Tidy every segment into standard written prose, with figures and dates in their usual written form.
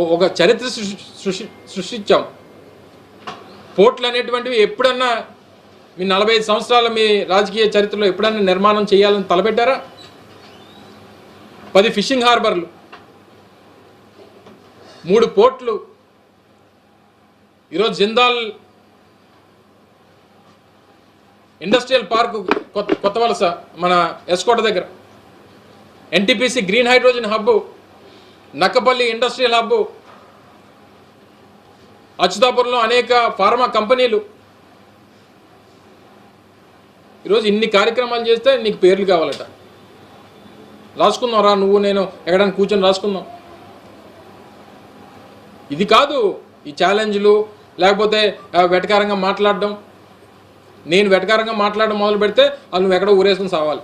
ఒక చరిత్ర సృష్టించాం. పోర్ట్లు అనేటువంటివి ఎప్పుడన్నా మీ 45 సంవత్సరాల మీ రాజకీయ చరిత్రలో ఎప్పుడన్నా నిర్మాణం చేయాలని తలపెట్టారా? 10 ఫిషింగ్ హార్బర్లు, 3 పోర్ట్లు, ఈరోజు జిందాల్ ఇండస్ట్రియల్ పార్క్ కొత్త వలస మన ఎస్కోట దగ్గర, NTPC green hydrogen hub, Nakkapalli industrial hub, అచ్యుతాపురంలో అనేక ఫార్మా కంపెనీలు. ఈరోజు ఇన్ని కార్యక్రమాలు చేస్తే నీకు పేర్లు కావాలట. రాసుకుందాం రా, నువ్వు నేను ఎక్కడైనా కూర్చొని రాసుకుందాం. ఇది కాదు ఈ ఛాలెంజ్లు, లేకపోతే వెటకారంగా మాట్లాడడం. నేను వెటకారంగా మాట్లాడడం మొదలు పెడితే వాళ్ళు నువ్వు ఎక్కడో ఊరేసుకుని సావాలి.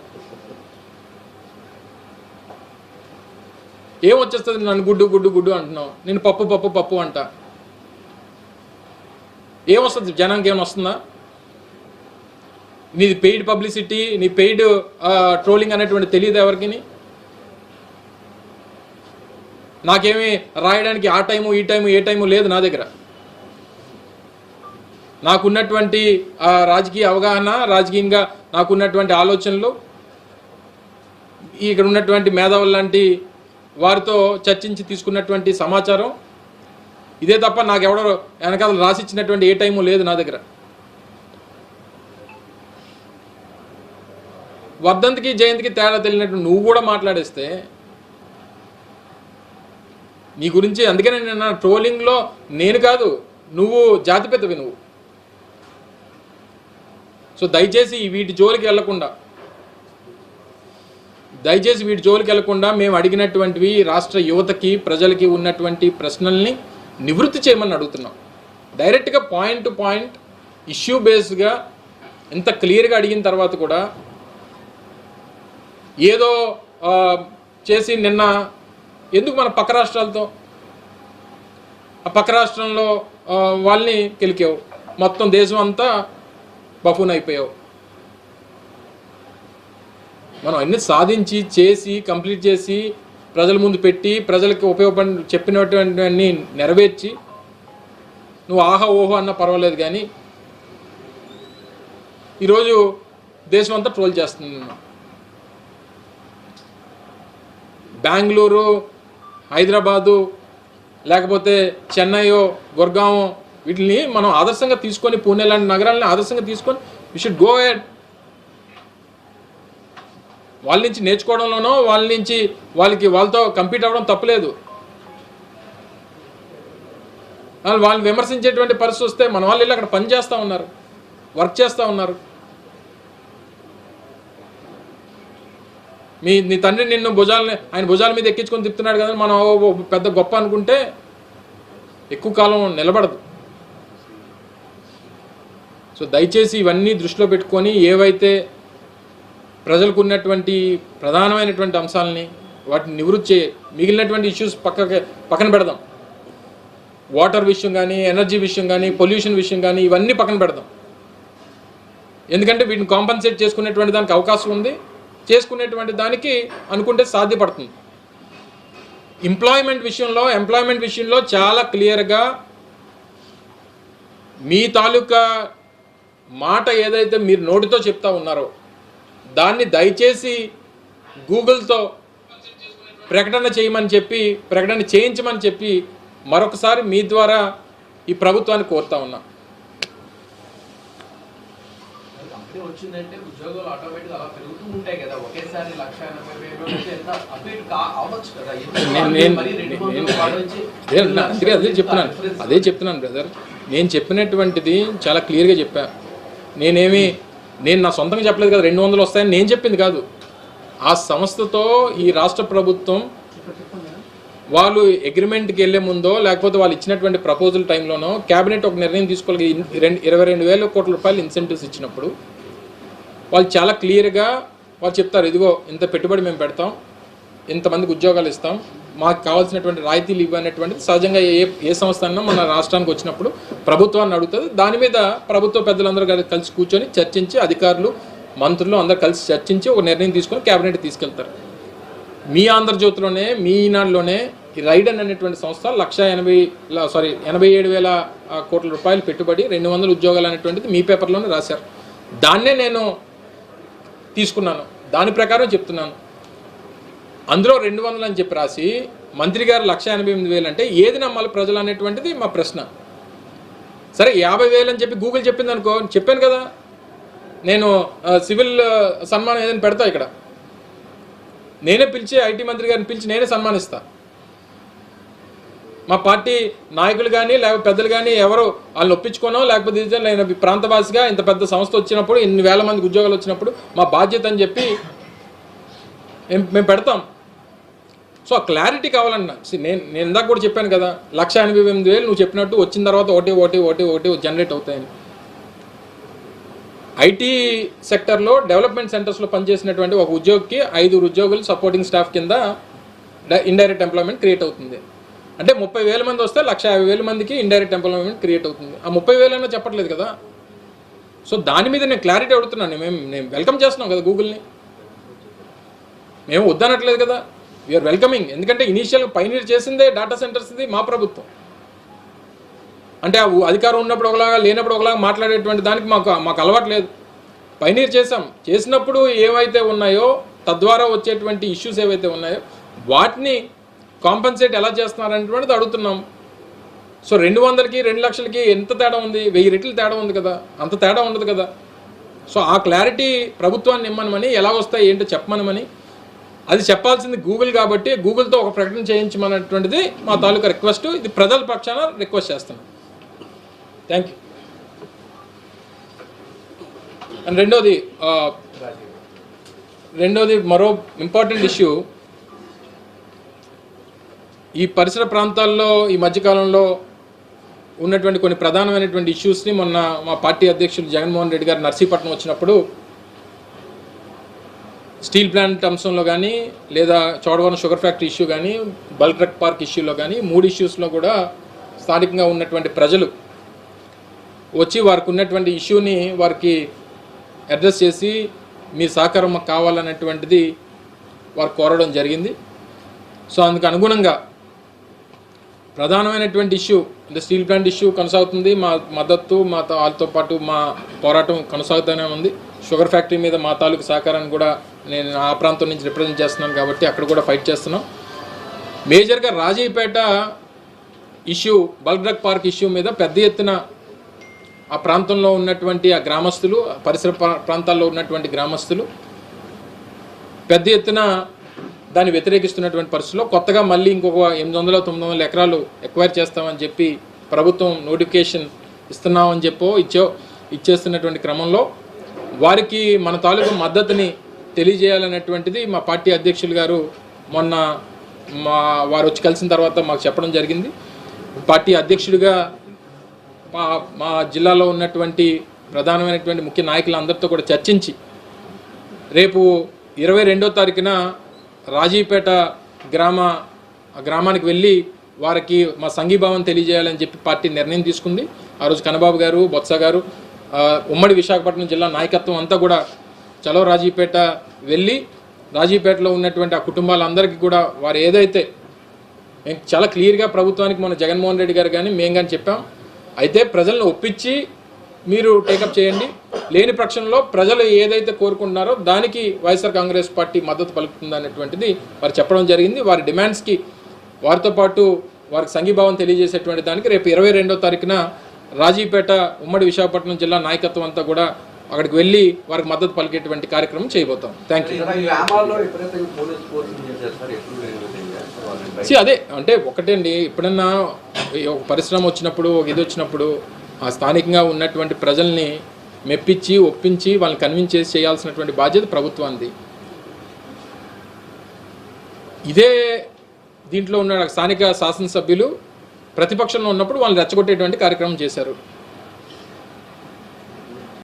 ఏమొచ్చేస్తుంది? నన్ను గుడ్డు గుడ్డు గుడ్డు అంటున్నావు, నేను పప్పు పప్పు పప్పు అంట. ఏమొస్తుంది? జనానికి ఏమైనా వస్తుందా? నీది పెయిడ్ పబ్లిసిటీ, నీ పెయిడ్ ట్రోలింగ్ అనేటువంటి తెలియదు ఎవరికి. నాకేమీ రాయడానికి ఆ టైము ఈ టైము ఏ టైము లేదు నా దగ్గర. నాకున్నటువంటి రాజకీయ అవగాహన, రాజకీయంగా నాకున్నటువంటి ఆలోచనలు, ఇక్కడ ఉన్నటువంటి మేధావులు లాంటి వారితో చర్చించి తీసుకున్నటువంటి సమాచారం ఇదే తప్ప నాకెవడో వెనకాల రాసిచ్చినటువంటి ఏ టైము లేదు నా దగ్గర. వర్ధంతికి జయంతికి తేడా తెలియనట్టు నువ్వు కూడా మాట్లాడేస్తే నీ గురించి. అందుకనే నేను ట్రోలింగ్లో నేను కాదు, నువ్వు జాతిపెద్దవి నువ్వు. సో దయచేసి వీటి జోలికి వెళ్లకుండా మేము అడిగినటువంటివి రాష్ట్ర యువతకి, ప్రజలకి ఉన్నటువంటి ప్రశ్నల్ని నివృత్తి చేయమని అడుగుతున్నాం. డైరెక్ట్గా పాయింట్ టు పాయింట్ ఇష్యూ బేస్డ్గా ఇంత క్లియర్గా అడిగిన తర్వాత కూడా ఏదో చేసి నిన్న ఎందుకు మన పక్క రాష్ట్రాలతో, ఆ పక్క రాష్ట్రంలో వాళ్ళని కెలికావు, మొత్తం దేశం అంతా బఫూన్ అయిపోయావు. మనం అన్ని సాధించి చేసి కంప్లీట్ చేసి ప్రజల ముందు పెట్టి ప్రజలకు ఉపయోగపడి చెప్పినటువంటి నెరవేర్చి నువ్వు ఆహా ఓహో అన్న పర్వాలేదు, కానీ ఈరోజు దేశం అంతా ట్రోల్ చేస్తుంది. బెంగళూరు, హైదరాబాదు, లేకపోతే చెన్నైయో గుర్గావో వీటిని మనం ఆదర్శంగా తీసుకొని, పూణే లాంటి నగరాలని ఆదర్శంగా తీసుకొని వి షుడ్ గో హెడ్. వాళ్ళ నుంచి నేర్చుకోవడంలోనో వాళ్ళతో కంపీట్ అవ్వడం తప్పులేదు. వాళ్ళని విమర్శించేటువంటి పరిస్థితి వస్తే మన వాళ్ళు వెళ్ళి అక్కడ పని చేస్తూ ఉన్నారు, వర్క్ చేస్తూ ఉన్నారు. నీ తండ్రి నిన్ను ఆయన భుజాల మీద ఎక్కించుకొని తిప్పుతున్నాడు కదా, మనం పెద్ద గొప్ప అనుకుంటే ఎక్కువ కాలం నిలబడదు. సో దయచేసి ఇవన్నీ దృష్టిలో పెట్టుకొని ఏవైతే ప్రజలకు ఉన్నటువంటి ప్రధానమైనటువంటి అంశాలని వాటిని నివృత్తి చేయ, మిగిలినటువంటి ఇష్యూస్ పక్కన పెడదాం. వాటర్ విషయం కానీ, ఎనర్జీ విషయం కానీ, పొల్యూషన్ విషయం కానీ ఇవన్నీ పక్కన పెడదాం. ఎందుకంటే వీటిని కాంపన్సేట్ చేసుకునేటువంటి దానికి అవకాశం ఉంది, చేసుకునేటువంటి దానికి అనుకుంటే సాధ్యపడుతుంది. ఎంప్లాయ్మెంట్ విషయంలో చాలా క్లియర్గా మీ తాలూకా మాట ఏదైతే మీరు నోటితో చెప్తా ఉన్నారో దాన్ని దయచేసి గూగుల్తో ప్రకటన చేయించమని చెప్పి మరొకసారి మీ ద్వారా ఈ ప్రభుత్వాన్ని కోరుతా ఉన్నా. వచ్చిందంటే ఉద్యోగాలు ఆటోమేటిక్ అలా పెరుగుతూ ఉంటాయి కదా, ఒకేసారి 1,80,000 ఎంత అప్డేట్ అవ్వచ్చు కదా. అదే చెప్తున్నాను బ్రదర్. నేను చెప్పినటువంటిది చాలా క్లియర్గా చెప్పా. నేను నా సొంతంగా చెప్పలేదు కదా 200 వస్తాయని నేను చెప్పింది కాదు. ఆ సంస్థతో ఈ రాష్ట్ర ప్రభుత్వం వాళ్ళు అగ్రిమెంట్కి వెళ్ళే ముందో లేకపోతే వాళ్ళు ఇచ్చినటువంటి ప్రపోజల్ టైంలోనో క్యాబినెట్ ఒక నిర్ణయం తీసుకోవాలి. 22,000 కోట్ల రూపాయలు ఇన్సెంటివ్స్ ఇచ్చినప్పుడు వాళ్ళు చాలా క్లియర్గా వాళ్ళు చెప్తారు, ఇదిగో ఇంత పెట్టుబడి మేము పెడతాం, ఇంతమందికి ఉద్యోగాలు ఇస్తాం, మాకు కావాల్సినటువంటి రాయితీలు ఇవ్వనేటువంటిది సహజంగా ఏ సంస్థ అన్నా మన రాష్ట్రానికి వచ్చినప్పుడు ప్రభుత్వాన్ని అడుగుతుంది. దాని మీద ప్రభుత్వ పెద్దలందరూ కలిసి కూర్చొని చర్చించి, అధికారులు మంత్రులు అందరూ కలిసి చర్చించి ఒక నిర్ణయం తీసుకొని క్యాబినెట్ తీసుకెళ్తారు. మీ ఆంధ్రజ్యోతిలోనే, మీ ఈనాడులోనే ఈ రైడన్ అనేటువంటి సంస్థ 87,000 కోట్ల రూపాయలు పెట్టుబడి 200 ఉద్యోగాలు అనేటువంటిది మీ పేపర్లోనే రాశారు. దాన్నే నేను తీసుకున్నాను, దాని ప్రకారం చెప్తున్నాను. అందులో 200 అని చెప్పి రాసి మంత్రి గారు 1,88,000 అంటే ఏది నమ్మాలి ప్రజలు అనేటువంటిది మా ప్రశ్న. సరే 50,000 అని చెప్పి గూగుల్ చెప్పింది అనుకో, చెప్పాను కదా నేను సివిల్ సన్మానం ఏదైనా పెడతా, ఇక్కడ నేనే పిలిచి ఐటీ మంత్రి గారిని పిలిచి నేనే సన్మానిస్తా. మా పార్టీ నాయకులు కానీ లేకపోతే పెద్దలు కానీ ఎవరు వాళ్ళని ఒప్పించుకోనో లేకపోతే నేను ప్రాంతవాసిగా ఇంత పెద్ద సంస్థ వచ్చినప్పుడు ఇన్ని వేల మందికి ఉద్యోగాలు వచ్చినప్పుడు మా బాధ్యత అని చెప్పి మేము పెడతాం. సో ఆ క్లారిటీ కావాలన్నా నేను ఇందాక కూడా చెప్పాను కదా 1,88,000 నువ్వు చెప్పినట్టు వచ్చిన తర్వాత ఒకటి జనరేట్ అవుతాయని. ఐటీ సెక్టర్లో డెవలప్మెంట్ సెంటర్స్లో పనిచేసినటువంటి ఒక ఉద్యోగికి 5 ఉద్యోగులు సపోర్టింగ్ స్టాఫ్ కింద ఇండైరెక్ట్ ఎంప్లాయ్మెంట్ క్రియేట్ అవుతుంది. అంటే 30,000 మంది వస్తే 1,50,000 మందికి ఇండైరెక్ట్ ఎంప్లాయ్మెంట్ క్రియేట్ అవుతుంది. ఆ 30,000 అయినా చెప్పట్లేదు కదా. సో దాని మీద నేను క్లారిటీ అడుగుతున్నాను. నేను వెల్కమ్ చేస్తున్నాం కదా గూగుల్ని, మేము వద్దనట్లేదు కదా, వీఆర్ వెల్కమింగ్. ఎందుకంటే ఇనీషియల్గా పైనీర్ చేసిందే డేటా సెంటర్స్ది మా ప్రభుత్వం. అంటే ఆ అధికారం ఉన్నప్పుడు ఒకలాగా లేనప్పుడు ఒకలాగా మాట్లాడేటువంటి దానికి మాకు అలవాటు లేదు. పైనీర్ చేసినప్పుడు ఏవైతే ఉన్నాయో తద్వారా వచ్చేటువంటి ఇష్యూస్ ఏవైతే ఉన్నాయో వాటిని కాంపన్సేట్ ఎలా చేస్తున్నారనేటువంటిది అడుగుతున్నాం. సో 200కి 2 లక్షలకి ఎంత తేడా ఉంది? 1000 రెట్లు తేడా ఉంది కదా, అంత తేడా ఉండదు కదా. సో ఆ క్లారిటీ ప్రభుత్వాన్ని ఇమ్మనమని, ఎలా వస్తాయి ఏంటో చెప్పమనమని, అది చెప్పాల్సింది గూగుల్ కాబట్టి గూగుల్తో ఒక ప్రకటన చేయించమన్నటువంటిది మా తాలూకా రిక్వెస్ట్. ఇది ప్రజల పక్షాన రిక్వెస్ట్ చేస్తున్నాం. Thank you. అండ్ రెండోది మరో ఇంపార్టెంట్ ఇష్యూ, ఈ పరిసర ప్రాంతాల్లో ఈ మధ్యకాలంలో ఉన్నటువంటి కొన్ని ప్రధానమైనటువంటి ఇష్యూస్ని మొన్న మా పార్టీ అధ్యక్షులు జగన్మోహన్ రెడ్డి గారు నర్సీపట్నం వచ్చినప్పుడు స్టీల్ ప్లాంట్ అంశంలో కానీ లేదా చోడవరం షుగర్ ఫ్యాక్టరీ ఇష్యూ కానీ బల్క్ డ్రగ్ పార్క్ ఇష్యూలో కానీ 3 ఇష్యూస్లో కూడా స్థానికంగా ఉన్నటువంటి ప్రజలు వచ్చి వారికి ఉన్నటువంటి ఇష్యూని వారికి అడ్రస్ చేసి మీ సహకారం మాకు కావాలనేటువంటిది వారు కోరడం జరిగింది. సో అందుకు అనుగుణంగా ప్రధానమైనటువంటి ఇష్యూ అంటే స్టీల్ ప్లాంట్ ఇష్యూ కొనసాగుతుంది. మా మద్దతు వాళ్ళతో పాటు మా పోరాటం కొనసాగుతూనే ఉంది. షుగర్ ఫ్యాక్టరీ మీద మా తాలూకు సహకారాన్ని కూడా నేను ఆ ప్రాంతం నుంచి రిప్రజెంట్ చేస్తున్నాను కాబట్టి అక్కడ కూడా ఫైట్ చేస్తున్నాం. మేజర్గా Rajipeta issue, bulk drug park issue మీద పెద్ద ఎత్తున ఆ ప్రాంతంలో ఉన్నటువంటి ఆ గ్రామస్తులు, పరిసర ప్రాంతాల్లో ఉన్నటువంటి గ్రామస్తులు పెద్ద ఎత్తున దాన్ని వ్యతిరేకిస్తున్నటువంటి పరిస్థితుల్లో కొత్తగా మళ్ళీ ఇంకొక 800-900 ఎకరాలు ఎక్వైర్ చేస్తామని చెప్పి ప్రభుత్వం నోటిఫికేషన్ ఇస్తున్నామని ఇచ్చేస్తున్నటువంటి క్రమంలో వారికి మన తాలూకు మద్దతుని తెలియజేయాలనేటువంటిది మా పార్టీ అధ్యక్షులు గారు మొన్న వారు వచ్చి కలిసిన తర్వాత మాకు చెప్పడం జరిగింది. పార్టీ అధ్యక్షుడిగా మా జిల్లాలో ఉన్నటువంటి ప్రధానమైనటువంటి ముఖ్య నాయకులందరితో కూడా చర్చించి రేపు 22వ తారీఖున రాజీపేట గ్రామానికి వెళ్ళి వారికి మా సంఘీభావం తెలియజేయాలని చెప్పి పార్టీ నిర్ణయం తీసుకుంది. ఆ రోజు కన్నబాబు గారు, బొత్స గారు, ఉమ్మడి విశాఖపట్నం జిల్లా నాయకత్వం అంతా కూడా చలో రాజీపేట వెళ్ళి రాజీపేటలో ఉన్నటువంటి ఆ కుటుంబాలందరికీ కూడా వారు ఏదైతే మేము చాలా క్లియర్గా ప్రభుత్వానికి మన జగన్మోహన్ రెడ్డి గారు కానీ మేము కానీ చెప్పాం, అయితే ప్రజలను ఒప్పించి మీరు టేకప్ చేయండి, లేని పక్షంలో ప్రజలు ఏదైతే కోరుకుంటున్నారో దానికి వైఎస్ఆర్ కాంగ్రెస్ పార్టీ మద్దతు పలుకుతుంది అనేటువంటిది వారు చెప్పడం జరిగింది. వారి డిమాండ్స్కి వారితో పాటు వారికి సంఘీభావం తెలియజేసేటువంటి దానికి రేపు 22వ తారీఖున రాజీపేట ఉమ్మడి విశాఖపట్నం జిల్లా నాయకత్వం అంతా కూడా అక్కడికి వెళ్ళి వారికి మద్దతు పలికేటువంటి కార్యక్రమం చేయబోతాం. Thank you. అదే అంటే ఒకటండి, ఎప్పుడన్నా ఒక పరిశ్రమ వచ్చినప్పుడు ఒక ఇది వచ్చినప్పుడు ఆ స్థానికంగా ఉన్నటువంటి ప్రజల్ని మెప్పించి ఒప్పించి వాళ్ళని కన్విన్స్ చేసి చేయాల్సినటువంటి బాధ్యత ప్రభుత్వానికి. ఇదే దీంట్లో ఉన్న స్థానిక శాసనసభ్యులు ప్రతిపక్షంలో ఉన్నప్పుడు వాళ్ళని రెచ్చగొట్టేటువంటి కార్యక్రమం చేశారు.